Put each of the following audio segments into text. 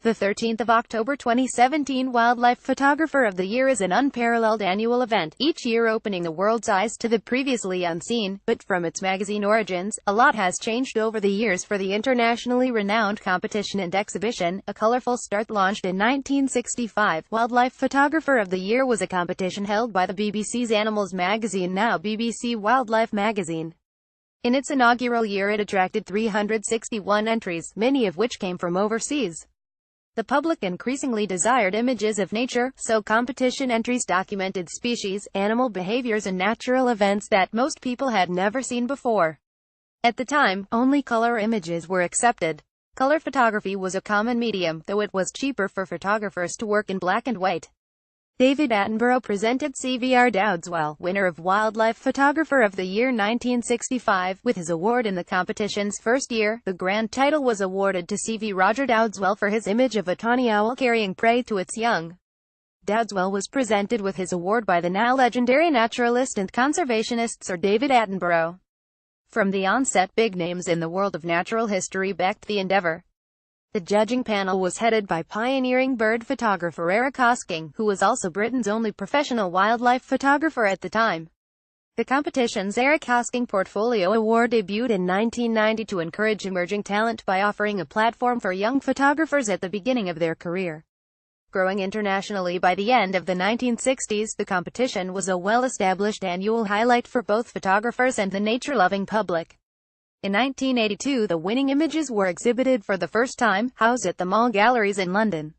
The 13th of October 2017 Wildlife Photographer of the Year is an unparalleled annual event, each year opening the world's eyes to the previously unseen. But from its magazine origins, a lot has changed over the years for the internationally renowned competition and exhibition. A colorful start launched in 1965. Wildlife Photographer of the Year was a competition held by the BBC's Animals magazine, now BBC Wildlife magazine. In its inaugural year it attracted 361 entries, many of which came from overseas. The public increasingly desired images of nature, so competition entries documented species, animal behaviors and natural events that most people had never seen before. At the time, only color images were accepted. Color photography was a common medium, though it was cheaper for photographers to work in black and white. David Attenborough presented C.V.R. Dowdeswell, winner of Wildlife Photographer of the Year 1965, with his award in the competition's first year. The grand title was awarded to C.V. Roger Dowdeswell for his image of a tawny owl carrying prey to its young. Dowdeswell was presented with his award by the now legendary naturalist and conservationist Sir David Attenborough. From the onset, big names in the world of natural history backed the endeavor. The judging panel was headed by pioneering bird photographer Eric Hosking, who was also Britain's only professional wildlife photographer at the time. The competition's Eric Hosking Portfolio Award debuted in 1990 to encourage emerging talent by offering a platform for young photographers at the beginning of their career. Growing internationally by the end of the 1960s, the competition was a well-established annual highlight for both photographers and the nature-loving public. In 1982 the winning images were exhibited for the first time, housed at the Mall Galleries in London.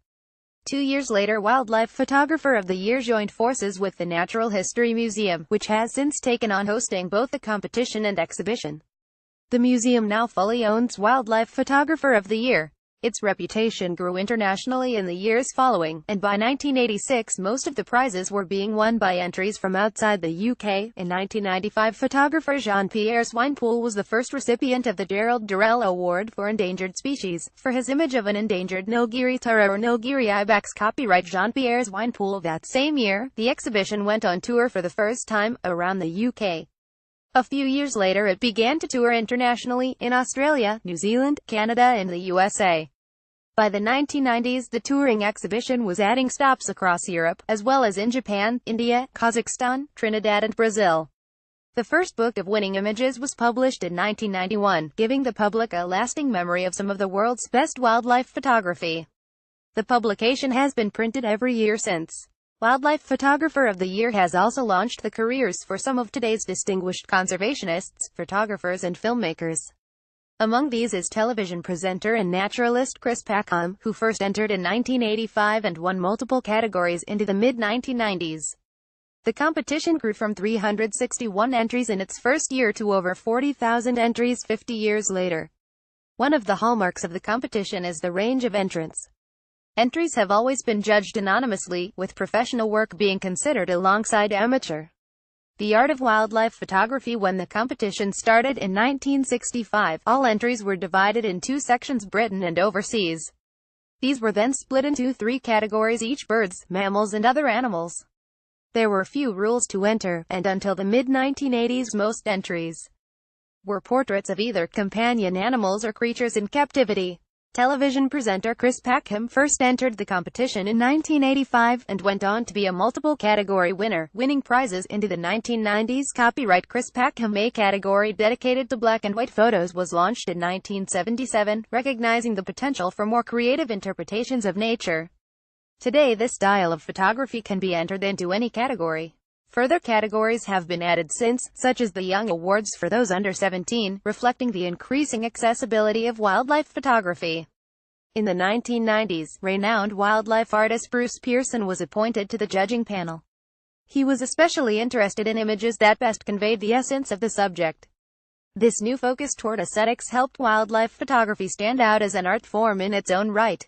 2 years later Wildlife Photographer of the Year joined forces with the Natural History Museum, which has since taken on hosting both the competition and exhibition. The museum now fully owns Wildlife Photographer of the Year. Its reputation grew internationally in the years following, and by 1986 most of the prizes were being won by entries from outside the UK. In 1995 photographer Jean-Pierre Swinepoel was the first recipient of the Gerald Durrell Award for Endangered Species, for his image of an endangered Nilgiri Tara or Nilgiri ibex. Copyright Jean-Pierre Swinepoel. That same year, the exhibition went on tour for the first time, around the UK. A few years later it began to tour internationally, in Australia, New Zealand, Canada and the USA. By the 1990s the touring exhibition was adding stops across Europe, as well as in Japan, India, Kazakhstan, Trinidad and Brazil. The first book of winning images was published in 1991, giving the public a lasting memory of some of the world's best wildlife photography. The publication has been printed every year since. Wildlife Photographer of the Year has also launched the careers for some of today's distinguished conservationists, photographers and filmmakers. Among these is television presenter and naturalist Chris Packham, who first entered in 1985 and won multiple categories into the mid-1990s. The competition grew from 361 entries in its first year to over 40,000 entries 50 years later. One of the hallmarks of the competition is the range of entrants. Entries have always been judged anonymously, with professional work being considered alongside amateur. The art of wildlife photography. When the competition started in 1965, all entries were divided in two sections: Britain and overseas. These were then split into three categories each: birds, mammals and other animals. There were few rules to enter, and until the mid-1980s most entries were portraits of either companion animals or creatures in captivity. Television presenter Chris Packham first entered the competition in 1985, and went on to be a multiple-category winner, winning prizes into the 1990s. Copyright Chris Packham. A category dedicated to black and white photos was launched in 1977, recognizing the potential for more creative interpretations of nature. Today this style of photography can be entered into any category. Further categories have been added since, such as the Young Awards for those under 17, reflecting the increasing accessibility of wildlife photography. In the 1990s, renowned wildlife artist Bruce Pearson was appointed to the judging panel. He was especially interested in images that best conveyed the essence of the subject. This new focus toward aesthetics helped wildlife photography stand out as an art form in its own right.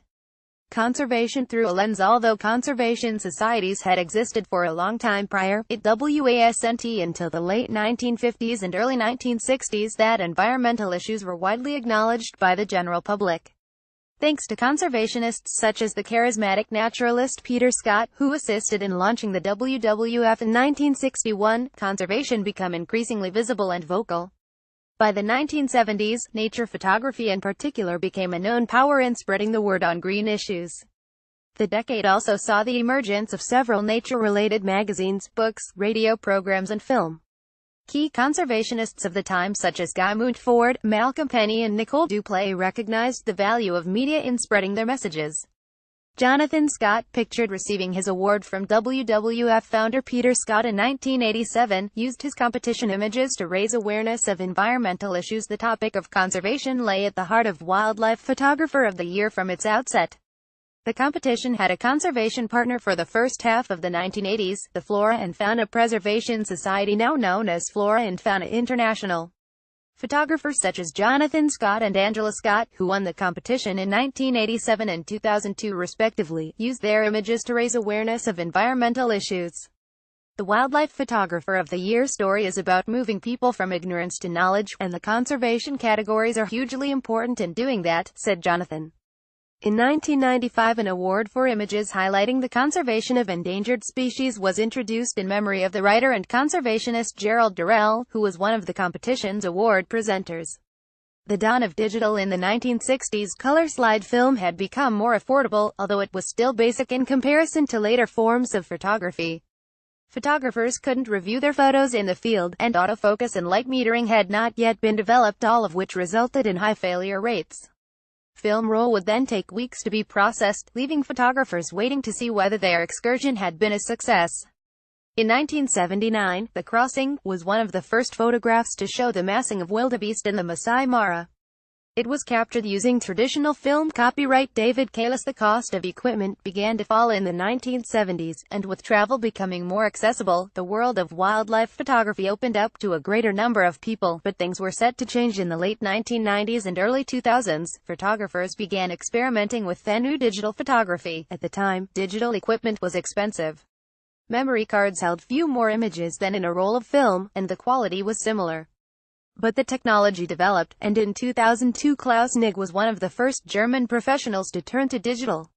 Conservation through a lens. Although conservation societies had existed for a long time prior, it wasn't until the late 1950s and early 1960s that environmental issues were widely acknowledged by the general public. Thanks to conservationists such as the charismatic naturalist Peter Scott, who assisted in launching the WWF in 1961, conservation became increasingly visible and vocal. By the 1970s, nature photography in particular became a known power in spreading the word on green issues. The decade also saw the emergence of several nature-related magazines, books, radio programs and film. Key conservationists of the time such as Guy Montford, Malcolm Penny and Nicole Duplay recognized the value of media in spreading their messages. Jonathan Scott, pictured receiving his award from WWF founder Peter Scott in 1987, used his competition images to raise awareness of environmental issues. The topic of conservation lay at the heart of Wildlife Photographer of the Year from its outset. The competition had a conservation partner for the first half of the 1980s, the Flora and Fauna Preservation Society, now known as Flora and Fauna International. Photographers such as Jonathan Scott and Angela Scott, who won the competition in 1987 and 2002 respectively, used their images to raise awareness of environmental issues. The Wildlife Photographer of the Year story is about moving people from ignorance to knowledge, and the conservation categories are hugely important in doing that, said Jonathan. In 1995, an award for images highlighting the conservation of endangered species was introduced in memory of the writer and conservationist Gerald Durrell, who was one of the competition's award presenters. The dawn of digital in the 1960s, color slide film had become more affordable, although it was still basic in comparison to later forms of photography. Photographers couldn't review their photos in the field, and autofocus and light metering had not yet been developed, all of which resulted in high failure rates. Film roll would then take weeks to be processed, leaving photographers waiting to see whether their excursion had been a success. In 1979, The Crossing was one of the first photographs to show the massing of wildebeest in the Masai Mara. It was captured using traditional film. Copyright David Kalis. The cost of equipment began to fall in the 1970s, and with travel becoming more accessible, the world of wildlife photography opened up to a greater number of people, but things were set to change in the late 1990s and early 2000s. Photographers began experimenting with new digital photography. At the time, digital equipment was expensive. Memory cards held few more images than in a roll of film, and the quality was similar. But the technology developed, and in 2002 Klaus Nigg was one of the first German professionals to turn to digital.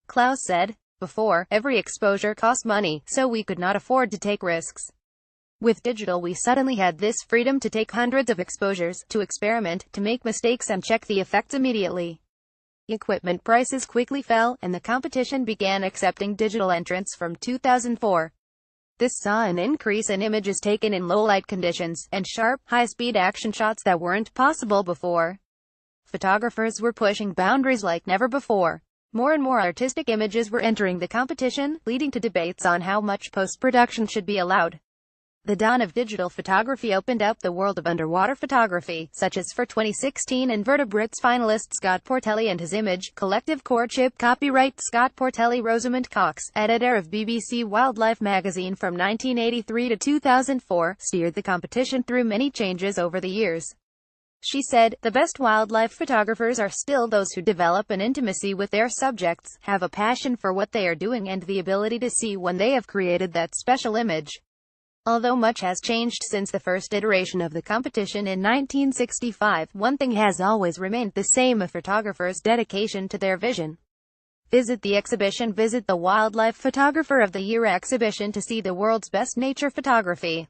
Klaus said, "Before, every exposure cost money, so we could not afford to take risks. With digital we suddenly had this freedom to take hundreds of exposures, to experiment, to make mistakes and check the effects immediately." Equipment prices quickly fell, and the competition began accepting digital entrants from 2004. This saw an increase in images taken in low-light conditions, and sharp, high-speed action shots that weren't possible before. Photographers were pushing boundaries like never before. More and more artistic images were entering the competition, leading to debates on how much post-production should be allowed. The dawn of digital photography opened up the world of underwater photography, such as for 2016 Invertebrates finalist Scott Portelli and his image, Collective Courtship. Copyright Scott Portelli. Rosamund Cox, editor of BBC Wildlife magazine from 1983 to 2004, steered the competition through many changes over the years. She said, "The best wildlife photographers are still those who develop an intimacy with their subjects, have a passion for what they are doing and the ability to see when they have created that special image." Although much has changed since the first iteration of the competition in 1965, one thing has always remained the same: a photographer's dedication to their vision. Visit the exhibition. Visit the Wildlife Photographer of the Year exhibition to see the world's best nature photography.